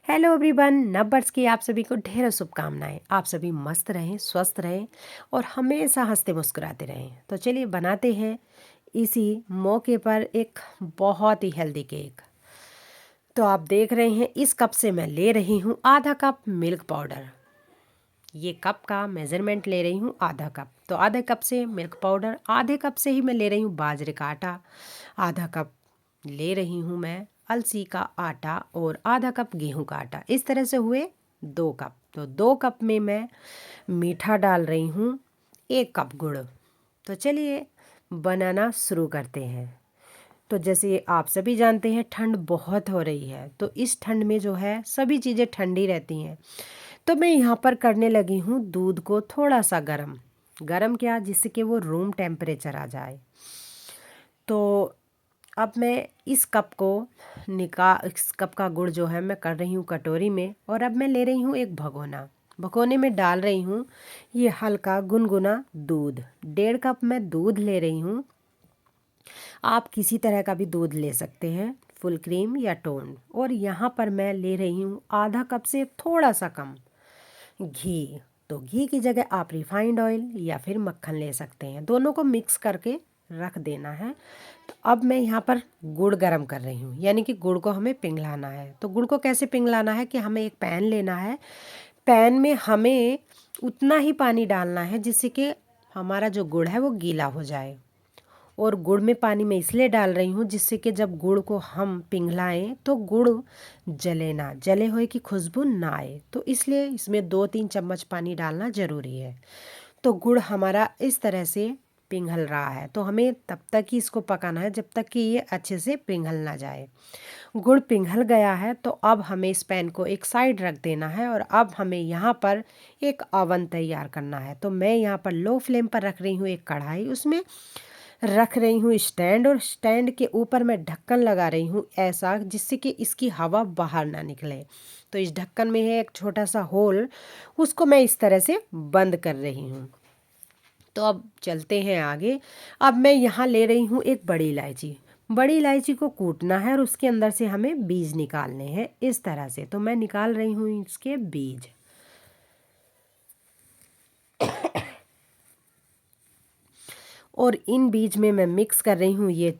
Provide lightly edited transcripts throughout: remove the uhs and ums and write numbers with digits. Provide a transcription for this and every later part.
Hello everyone, नववर्ष की आप सभी को ढेरों शुभकामनाएं। आप सभी मस्त रहें, स्वस्थ रहें और हमेशा हंसते मुस्कुराते रहें। तो चलिए बनाते हैं इसी मौके पर एक बहुत ही हेल्दी केक। तो आप देख रहे हैं इस कप से मैं ले रही हूँ आधा कप मिल्क पाउडर। ये कप का मेज़रमेंट ले रही हूँ आधा कप। तो आधे कप से मिल्क पाउडर, आधे कप से ही मैं ले रही हूँ बाजरे का आटा, आधा कप ले रही हूँ मैं अलसी का आटा और आधा कप गेहूं का आटा। इस तरह से हुए 2 कप। तो 2 कप में मैं मीठा डाल रही हूँ 1 कप गुड़। तो चलिए बनाना शुरू करते हैं। तो जैसे आप सभी जानते हैं ठंड बहुत हो रही है, तो इस ठंड में जो है सभी चीज़ें ठंडी रहती हैं। तो मैं यहाँ पर करने लगी हूँ दूध को थोड़ा सा गरम। गरम क्या, जिससे कि वो रूम टेम्परेचर आ जाए। तो अब मैं इस कप का गुड़ जो है मैं कर रही हूँ कटोरी में, और अब मैं ले रही हूँ एक भगोना। भगोने में डाल रही हूँ ये हल्का गुनगुना दूध। 1.5 कप मैं दूध ले रही हूँ। आप किसी तरह का भी दूध ले सकते हैं, फुल क्रीम या टोन। और यहाँ पर मैं ले रही हूँ आधा कप से थोड़ा सा कम घी। तो घी की जगह आप रिफाइंड ऑयल या फिर मक्खन ले सकते हैं। दोनों को मिक्स करके रख देना है। तो अब मैं यहाँ पर गुड़ गरम कर रही हूँ, यानी कि गुड़ को हमें पिघलाना है। तो गुड़ को कैसे पिघलाना है कि हमें एक पैन लेना है। पैन में हमें उतना ही पानी डालना है जिससे कि हमारा जो गुड़ है वो गीला हो जाए। और गुड़ में पानी मैं इसलिए डाल रही हूँ जिससे कि जब गुड़ को हम पिघलाएं तो गुड़ जले ना, जले हुए की खुशबू ना आए। तो इसलिए इसमें 2-3 चम्मच पानी डालना ज़रूरी है। तो गुड़ हमारा इस तरह से पिघल रहा है, तो हमें तब तक ही इसको पकाना है जब तक कि ये अच्छे से पिघल ना जाए। गुड़ पिघल गया है तो अब हमें इस पैन को एक साइड रख देना है, और अब हमें यहाँ पर एक ओवन तैयार करना है। तो मैं यहाँ पर लो फ्लेम पर रख रही हूँ एक कढ़ाई, उसमें रख रही हूँ स्टैंड, और स्टैंड के ऊपर मैं ढक्कन लगा रही हूँ ऐसा जिससे कि इसकी हवा बाहर ना निकले। तो इस ढक्कन में है एक छोटा सा होल, उसको मैं इस तरह से बंद कर रही हूँ। तो अब चलते हैं आगे। अब मैं यहाँ ले रही हूँ एक बड़ी इलायची। बड़ी इलायची को कूटना है और उसके अंदर से हमें बीज निकालने हैं इस तरह से। तो मैं निकाल रही हूँ इसके बीज। और इन बीज में मैं मिक्स कर रही हूँ ये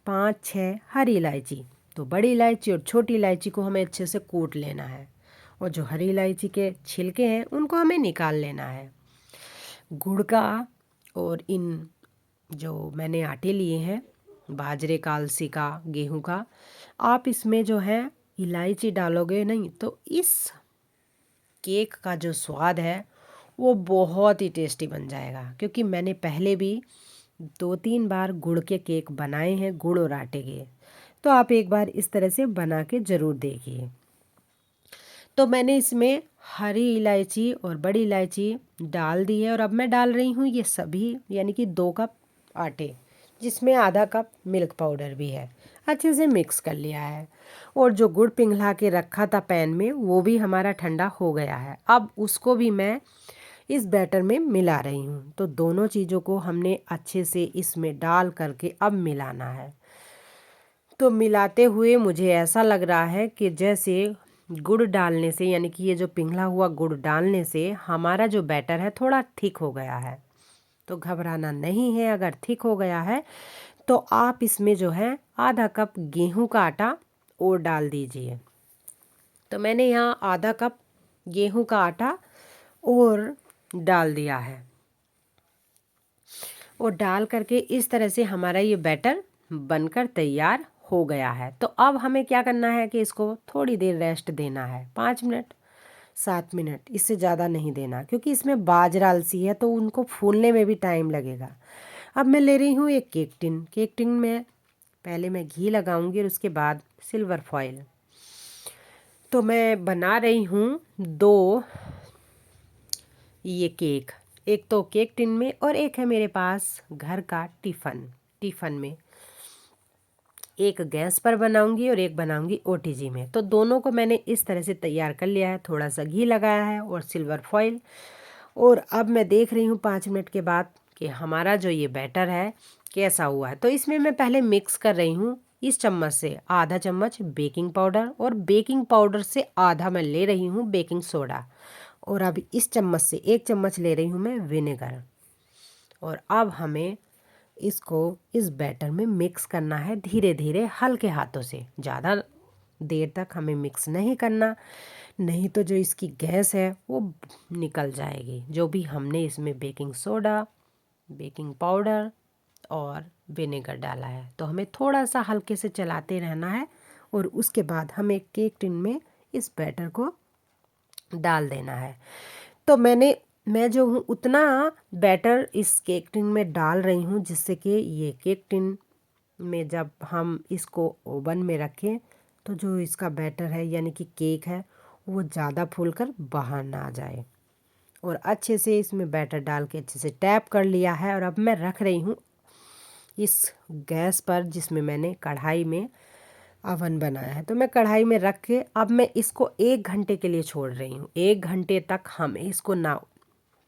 5-6 हरी इलायची। तो बड़ी इलायची और छोटी इलायची को हमें अच्छे से कूट लेना है, और जो हरी इलायची के छिलके हैं उनको हमें निकाल लेना है। गुड़ का और इन जो मैंने आटे लिए हैं बाजरे का, अलसी का, गेहूं का, आप इसमें जो है इलायची डालोगे नहीं तो इस केक का जो स्वाद है वो बहुत ही टेस्टी बन जाएगा। क्योंकि मैंने पहले भी 2-3 बार गुड़ के केक बनाए हैं, गुड़ और आटे के। तो आप एक बार इस तरह से बना के ज़रूर देखिए। तो मैंने इसमें हरी इलायची और बड़ी इलायची डाल दी है, और अब मैं डाल रही हूँ ये सभी, यानी कि 2 कप आटे, जिसमें आधा कप मिल्क पाउडर भी है। अच्छे से मिक्स कर लिया है। और जो गुड़ पिघला के रखा था पैन में वो भी हमारा ठंडा हो गया है। अब उसको भी मैं इस बैटर में मिला रही हूँ। तो दोनों चीज़ों को हमने अच्छे से इसमें डाल करके अब मिलाना है। तो मिलाते हुए मुझे ऐसा लग रहा है कि जैसे गुड़ डालने से, यानी कि ये जो पिघला हुआ गुड़ डालने से हमारा जो बैटर है थोड़ा थिक हो गया है। तो घबराना नहीं है, अगर थिक हो गया है तो आप इसमें जो है आधा कप गेहूं का आटा और डाल दीजिए। तो मैंने यहाँ आधा कप गेहूं का आटा और डाल दिया है, और डाल करके इस तरह से हमारा ये बैटर बनकर तैयार हो गया है। तो अब हमें क्या करना है कि इसको थोड़ी देर रेस्ट देना है, 5 मिनट 7 मिनट, इससे ज़्यादा नहीं देना, क्योंकि इसमें बाजरा अलसी है तो उनको फूलने में भी टाइम लगेगा। अब मैं ले रही हूँ एक केक टिन। केक टिन में पहले मैं घी लगाऊंगी और उसके बाद सिल्वर फॉइल। तो मैं बना रही हूँ 2 ये केक, एक तो केक टिन में और एक है मेरे पास घर का टिफ़न में। एक गैस पर बनाऊंगी और एक बनाऊंगी ओटीजी में। तो दोनों को मैंने इस तरह से तैयार कर लिया है, थोड़ा सा घी लगाया है और सिल्वर फॉइल। और अब मैं देख रही हूँ 5 मिनट के बाद कि हमारा जो ये बैटर है कैसा हुआ है। तो इसमें मैं पहले मिक्स कर रही हूँ इस चम्मच से आधा चम्मच बेकिंग पाउडर और बेकिंग पाउडर से आधा मैं ले रही हूँ बेकिंग सोडा। और अब इस चम्मच से 1 चम्मच ले रही हूँ मैं विनेगर। और अब हमें इसको इस बैटर में मिक्स करना है धीरे धीरे हल्के हाथों से। ज़्यादा देर तक हमें मिक्स नहीं करना, नहीं तो जो इसकी गैस है वो निकल जाएगी। जो भी हमने इसमें बेकिंग सोडा, बेकिंग पाउडर और विनेगर डाला है, तो हमें थोड़ा सा हल्के से चलाते रहना है। और उसके बाद हमें केक टिन में इस बैटर को डाल देना है। तो मैं जो हूँ उतना बैटर इस केक टिन में डाल रही हूँ, जिससे कि ये केक टिन में जब हम इसको ओवन में रखें तो जो इसका बैटर है यानी कि केक है वो ज़्यादा फूलकर बाहर ना आ जाए। और अच्छे से इसमें बैटर डाल के अच्छे से टैप कर लिया है। और अब मैं रख रही हूँ इस गैस पर जिसमें मैंने कढ़ाई में अवन बनाया है। तो मैं कढ़ाई में रख के अब मैं इसको 1 घंटे के लिए छोड़ रही हूँ। 1 घंटे तक हमें इसको ना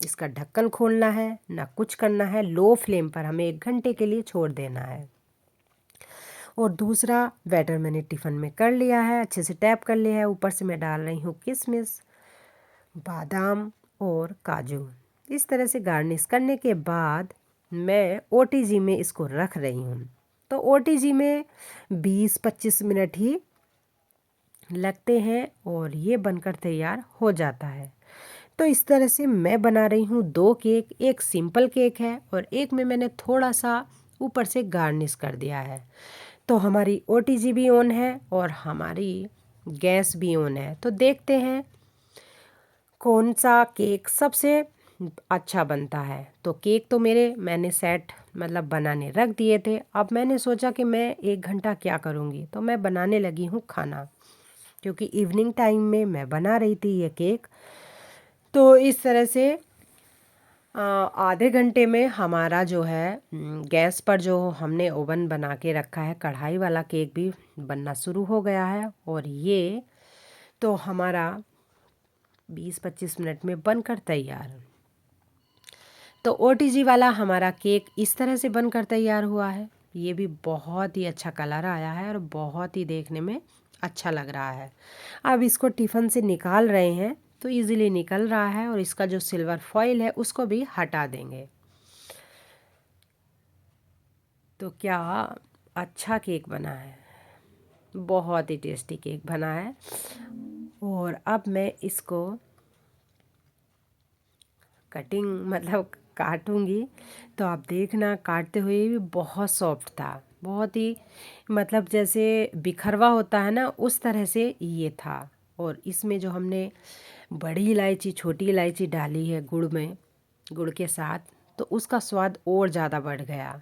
इसका ढक्कन खोलना है ना कुछ करना है, लो फ्लेम पर हमें 1 घंटे के लिए छोड़ देना है। और दूसरा बैटर मैंने टिफ़िन में कर लिया है, अच्छे से टैप कर लिया है। ऊपर से मैं डाल रही हूँ किशमिश, बादाम और काजू। इस तरह से गार्निश करने के बाद मैं ओटीजी में इसको रख रही हूँ। तो ओटीजी में 20-25 मिनट ही लगते हैं और ये बनकर तैयार हो जाता है। तो इस तरह से मैं बना रही हूँ 2 केक। एक सिंपल केक है और एक में मैंने थोड़ा सा ऊपर से गार्निश कर दिया है। तो हमारी ओटीजी भी ऑन है और हमारी गैस भी ऑन है। तो देखते हैं कौन सा केक सबसे अच्छा बनता है। तो केक तो मैंने सेट मतलब बनाने रख दिए थे। अब मैंने सोचा कि मैं 1 घंटा क्या करूँगी, तो मैं बनाने लगी हूँ खाना, क्योंकि इवनिंग टाइम में मैं बना रही थी ये केक। तो इस तरह से आधे घंटे में हमारा जो है गैस पर जो हमने ओवन बना के रखा है कढ़ाई वाला केक भी बनना शुरू हो गया है। और ये तो हमारा 20-25 मिनट में बनकर तैयार। तो ओटीजी वाला हमारा केक इस तरह से बनकर तैयार हुआ है। ये भी बहुत ही अच्छा कलर आया है और बहुत ही देखने में अच्छा लग रहा है। अब इसको टिफ़िन से निकाल रहे हैं तो इजीली निकल रहा है। और इसका जो सिल्वर फॉइल है उसको भी हटा देंगे। तो क्या अच्छा केक बना है, बहुत ही टेस्टी केक बना है। और अब मैं इसको कटिंग मतलब काटूंगी, तो आप देखना काटते हुए भी बहुत सॉफ्ट था, बहुत ही मतलब जैसे बिखरवा होता है ना उस तरह से ये था। और इसमें जो हमने बड़ी इलायची छोटी इलायची डाली है गुड़ में, गुड़ के साथ, तो उसका स्वाद और ज़्यादा बढ़ गया।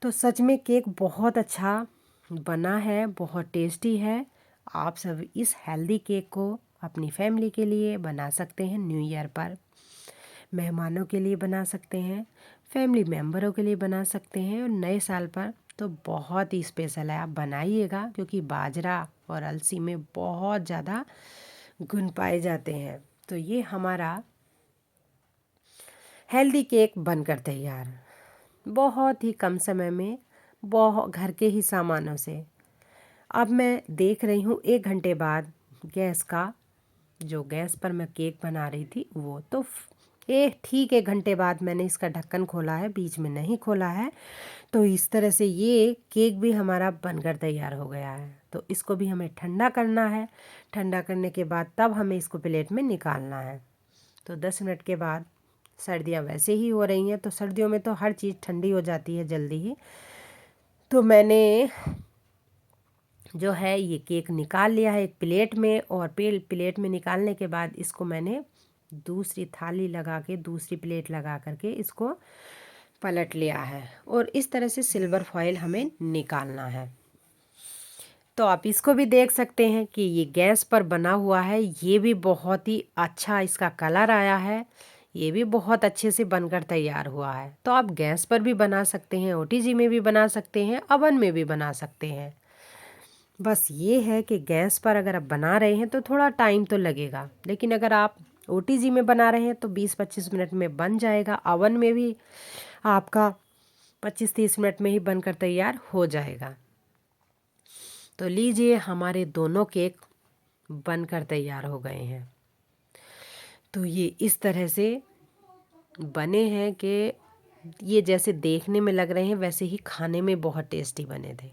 तो सच में केक बहुत अच्छा बना है, बहुत टेस्टी है। आप सब इस हेल्दी केक को अपनी फैमिली के लिए बना सकते हैं, न्यू ईयर पर मेहमानों के लिए बना सकते हैं, फैमिली मेम्बरों के लिए बना सकते हैं। और नए साल पर तो बहुत ही स्पेशल है, आप बनाइएगा, क्योंकि बाजरा और अलसी में बहुत ज़्यादा गुण पाए जाते हैं। तो ये हमारा हेल्दी केक बनकर तैयार, बहुत ही कम समय में, बहुत घर के ही सामानों से। अब मैं देख रही हूँ 1 घंटे बाद गैस का, जो गैस पर मैं केक बना रही थी वो तो ठीक 1 घंटे बाद मैंने इसका ढक्कन खोला है, बीच में नहीं खोला है। तो इस तरह से ये केक भी हमारा बनकर तैयार हो गया है। तो इसको भी हमें ठंडा करना है। ठंडा करने के बाद तब हमें इसको प्लेट में निकालना है। तो 10 मिनट के बाद, सर्दियाँ वैसे ही हो रही हैं तो सर्दियों में तो हर चीज़ ठंडी हो जाती है जल्दी ही। तो मैंने जो है ये केक निकाल लिया है एक प्लेट में। और प्लेट में निकालने के बाद इसको मैंने दूसरी थाली लगा के, दूसरी प्लेट लगा करके इसको पलट लिया है। और इस तरह से सिल्वर फॉइल हमें निकालना है। तो आप इसको भी देख सकते हैं कि ये गैस पर बना हुआ है, ये भी बहुत ही अच्छा इसका कलर आया है, ये भी बहुत अच्छे से बनकर तैयार हुआ है। तो आप गैस पर भी बना सकते हैं, ओटीजी में भी बना सकते हैं, अवन में भी बना सकते हैं। बस ये है कि गैस पर अगर आप बना रहे हैं तो थोड़ा टाइम तो लगेगा, लेकिन अगर आप ओटीजी में बना रहे हैं तो 20-25 मिनट में बन जाएगा। अवन में भी आपका 25-30 मिनट में ही बनकर तैयार हो जाएगा। तो लीजिए, हमारे दोनों केक बनकर तैयार हो गए हैं। तो ये इस तरह से बने हैं कि ये जैसे देखने में लग रहे हैं वैसे ही खाने में बहुत टेस्टी बने थे।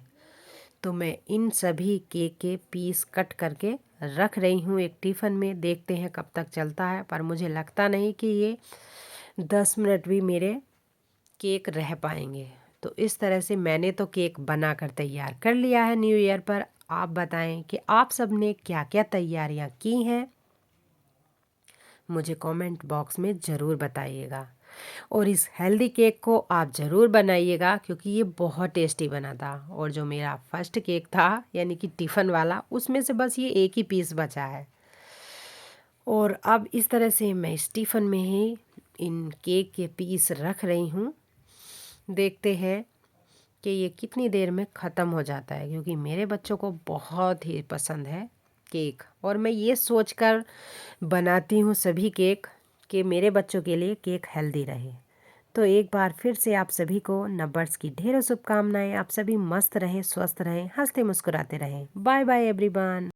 तो मैं इन सभी केक के पीस कट करके रख रही हूँ एक टिफ़िन में। देखते हैं कब तक चलता है, पर मुझे लगता नहीं कि ये 10 मिनट भी मेरे केक रह पाएंगे। तो इस तरह से मैंने तो केक बना कर तैयार कर लिया है न्यू ईयर पर। आप बताएं कि आप सब ने क्या क्या तैयारियां की हैं, मुझे कमेंट बॉक्स में ज़रूर बताइएगा। और इस हेल्दी केक को आप ज़रूर बनाइएगा, क्योंकि ये बहुत टेस्टी बना था। और जो मेरा फर्स्ट केक था यानी कि टिफ़िन वाला, उसमें से बस ये एक ही पीस बचा है। और अब इस तरह से मैं इस टिफ़िन में ही इन केक के पीस रख रही हूँ। देखते हैं कि ये कितनी देर में ख़त्म हो जाता है, क्योंकि मेरे बच्चों को बहुत ही पसंद है केक। और मैं ये सोचकर बनाती हूँ सभी केक कि मेरे बच्चों के लिए केक हेल्दी रहे। तो एक बार फिर से आप सभी को नववर्ष की ढेरों शुभकामनाएं। आप सभी मस्त रहें, स्वस्थ रहें, हंसते मुस्कुराते रहें। Bye bye everyone.